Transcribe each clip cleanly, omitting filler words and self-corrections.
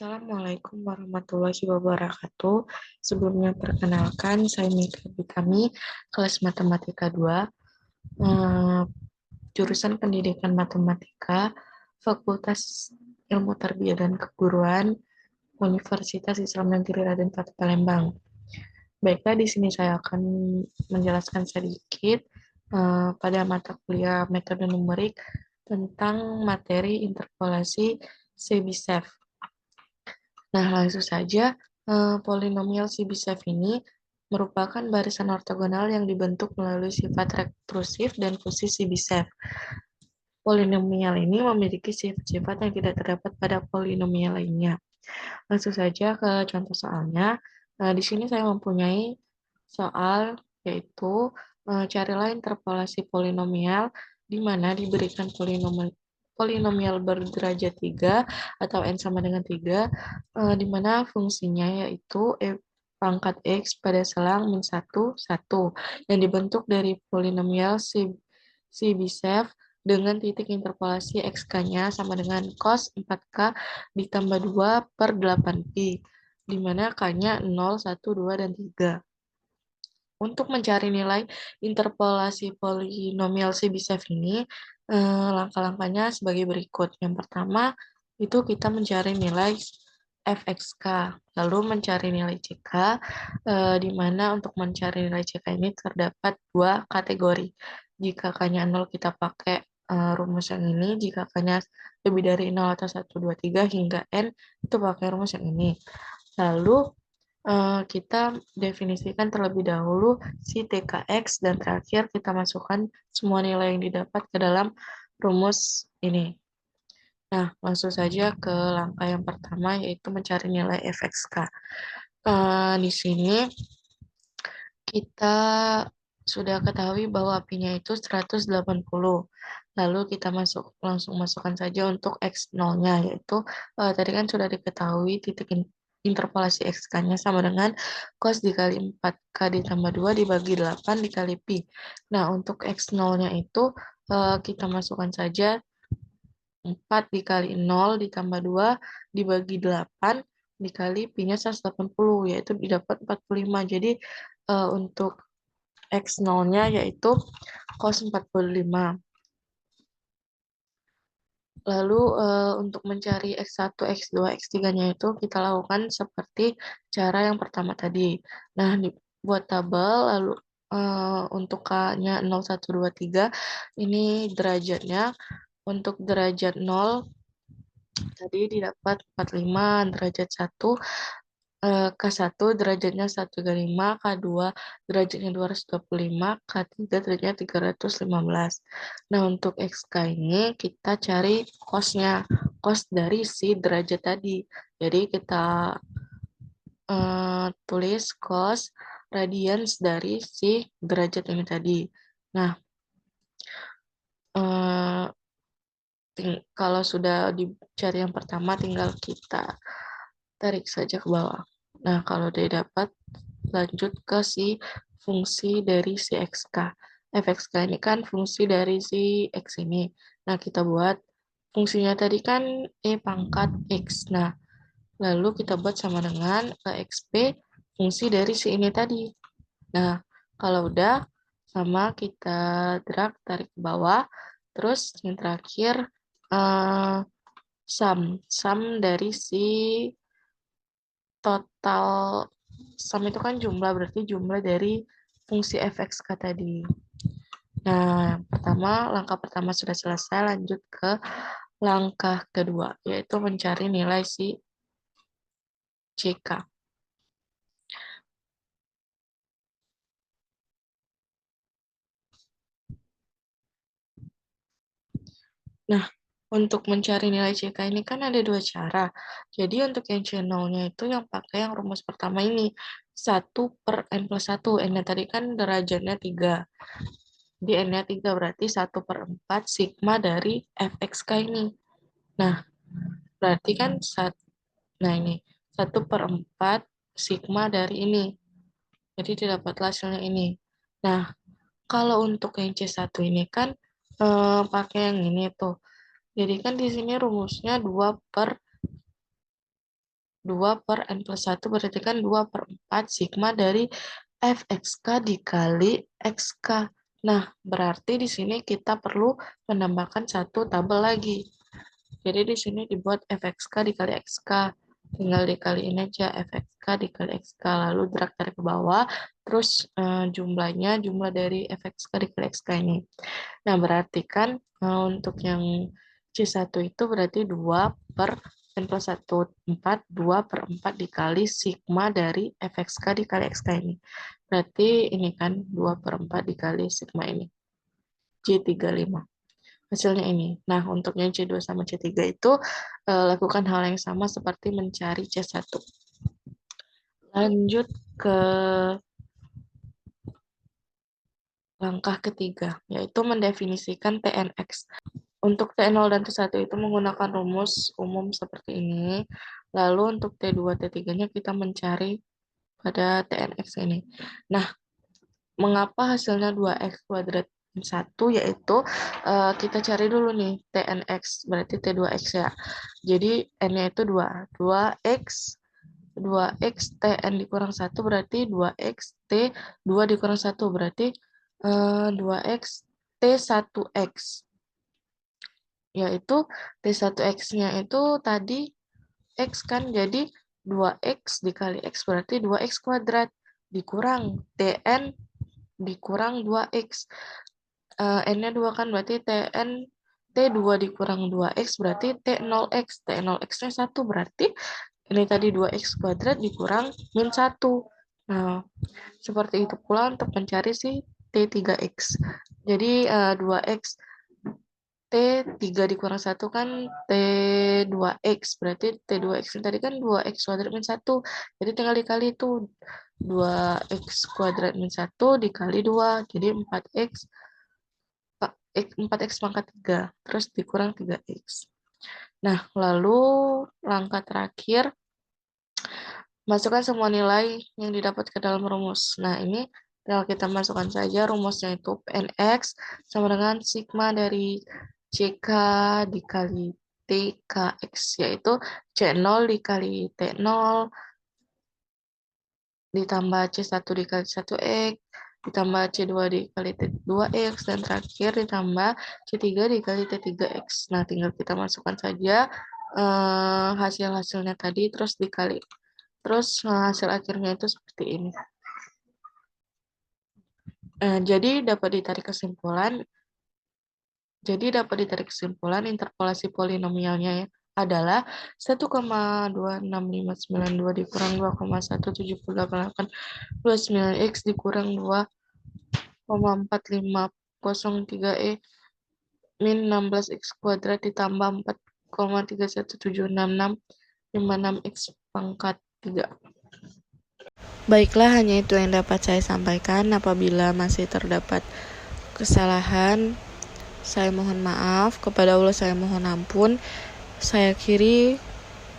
Assalamualaikum warahmatullahi wabarakatuh. Sebelumnya perkenalkan, saya Mika Bitami, kelas Matematika 2, eh, jurusan Pendidikan Matematika, Fakultas Ilmu Tarbiyah dan Keguruan, Universitas Islam Negeri Raden Fatih Palembang. Baiklah, di sini saya akan menjelaskan sedikit pada mata kuliah metode numerik tentang materi interpolasi Chebyshev. Nah, langsung saja, polinomial Chebyshev ini merupakan barisan ortogonal yang dibentuk melalui sifat rekursif dan fusi Chebyshev. Polinomial ini memiliki sifat-sifat yang tidak terdapat pada polinomial lainnya. Langsung saja ke contoh soalnya. Nah, di sini saya mempunyai soal yaitu carilah interpolasi polinomial di mana diberikan polinomial berderajat 3 atau n sama dengan 3, di mana fungsinya yaitu pangkat x pada selang min 1, 1, yang dibentuk dari polinomial Chebyshev dengan titik interpolasi xk-nya sama dengan cos 4k ditambah 2 per 8pi, di mana k-nya 0, 1, 2, dan 3. Untuk mencari nilai interpolasi polinomial Chebyshev ini, langkah-langkahnya sebagai berikut. Yang pertama, itu kita mencari nilai fxk, lalu mencari nilai ck, di mana untuk mencari nilai ck ini terdapat dua kategori. Jika k-nya 0 kita pakai rumus yang ini, jika k-nya lebih dari 0 atau 1, 2, 3 hingga n, itu pakai rumus yang ini. Lalu kita definisikan terlebih dahulu si TKX dan terakhir kita masukkan semua nilai yang didapat ke dalam rumus ini. Nah, langsung saja ke langkah yang pertama yaitu mencari nilai fxk. Di sini kita sudah ketahui bahwa pi-nya itu 180. Lalu kita langsung masukkan saja untuk x0-nya, yaitu tadi kan sudah diketahui titik interpolasi xk-nya sama dengan cos dikali 4k ditambah 2 dibagi 8 dikali pi. Nah, untuk x0-nya itu kita masukkan saja 4 dikali 0 ditambah 2 dibagi 8 dikali pi-nya 180, yaitu didapat 45. Jadi untuk x0-nya yaitu cos 45. Lalu untuk mencari x1, x2, x3-nya itu kita lakukan seperti cara yang pertama tadi. Nah, buat tabel, lalu untuk K-nya 0, 1, 2, 3, ini derajatnya. Untuk derajat 0, tadi didapat 45, derajat 1, K1 derajatnya 135, K2 derajatnya 225, K3 derajatnya 315. Nah, untuk XK ini kita cari cos-nya, cos dari si derajat tadi. Jadi kita tulis cos radians dari si derajat ini tadi. Nah, eh, kalau sudah dicari yang pertama, tinggal kita tarik saja ke bawah. Nah, kalau dia dapat, lanjut ke si fungsi dari si xk. Fxk ini kan fungsi dari si x ini. Nah, kita buat fungsinya tadi kan e pangkat x. Nah, lalu kita buat sama dengan exp fungsi dari si ini tadi. Nah, kalau udah sama kita drag tarik ke bawah. Terus yang terakhir eh, sum dari si total sum itu kan jumlah, berarti jumlah dari fungsi fxk tadi. Nah, langkah pertama sudah selesai, lanjut ke langkah kedua, yaitu mencari nilai si ck. Nah, untuk mencari nilai ck ini kan ada dua cara. Jadi untuk yang channelnya itu yang pakai yang rumus pertama ini, 1 per n plus 1. N-nya tadi kan derajatnya 3. Di N-nya 3 berarti 1 per 4 sigma dari fxk ini. Nah, berarti kan nah ini 1 per 4 sigma dari ini. Jadi didapatlah hasilnya ini. Nah, kalau untuk yang C1 ini kan pakai yang ini tuh. Jadi kan di sini rumusnya 2 per 2 per N plus 1 berarti kan 2 per 4 sigma dari fxk dikali xk. Nah, berarti di sini kita perlu menambahkan satu tabel lagi. Jadi di sini dibuat fxk dikali xk. Tinggal dikaliin aja fxk dikali xk. Lalu drag tarik ke bawah. Terus jumlah dari fxk dikali xk ini. Nah, berarti kan untuk yang C1 itu berarti 2 per N plus 1, 4, 2 per 4 dikali sigma dari fxk dikali xk ini. Berarti ini kan 2 per 4 dikali sigma ini. C35. Hasilnya ini. Nah, untuk yang C2 sama C3 itu lakukan hal yang sama seperti mencari C1. Lanjut ke langkah ketiga, yaitu mendefinisikan TNX. Untuk T0 dan T1 itu menggunakan rumus umum seperti ini. Lalu untuk T2, T3-nya kita mencari pada TNX ini. Nah, mengapa hasilnya 2x kuadrat 1, yaitu kita cari dulu nih TNX, berarti T2x ya. Jadi N-nya itu 2. 2x Tn dikurang 1 berarti 2x T2 dikurang 1 berarti 2x T1x. Yaitu T1x-nya itu tadi x kan, jadi 2x dikali x berarti 2x kuadrat dikurang Tn dikurang 2x. N-nya 2 kan, berarti T2 dikurang 2x berarti T0x. T0x-nya 1 berarti ini tadi 2x kuadrat dikurang min 1. Nah, seperti itu pula untuk mencari si T3x. Jadi 2x T3 dikurang 1 kan T2x, berarti T2x tadi kan 2x kuadrat min 1, jadi tinggal dikali itu 2x kuadrat min 1 dikali 2, jadi 4x pangkat 3, terus dikurang 3x. Nah, lalu langkah terakhir, masukkan semua nilai yang didapat ke dalam rumus. Nah, ini tinggal kita masukkan saja rumusnya, itu Pnx sama dengan sigma dari CK dikali TKX, yaitu C0 dikali T0 ditambah C1 dikali 1X ditambah C2 dikali T2X dan terakhir ditambah C3 dikali T3X. Nah, tinggal kita masukkan saja hasil-hasilnya tadi terus dikali. Terus hasil akhirnya itu seperti ini. Jadi dapat ditarik kesimpulan interpolasi polinomialnya adalah 1,26592 dikurang 2,17829x dikurang 2,4503e min 16x kuadrat ditambah 4,3176656x pangkat 3. Baiklah, hanya itu yang dapat saya sampaikan. Apabila masih terdapat kesalahan, saya mohon maaf. Kepada Allah saya mohon ampun. Saya akhiri.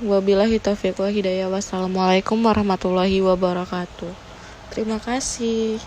Wabillahi taufiq wal hidayah. Wassalamualaikum warahmatullahi wabarakatuh. Terima kasih.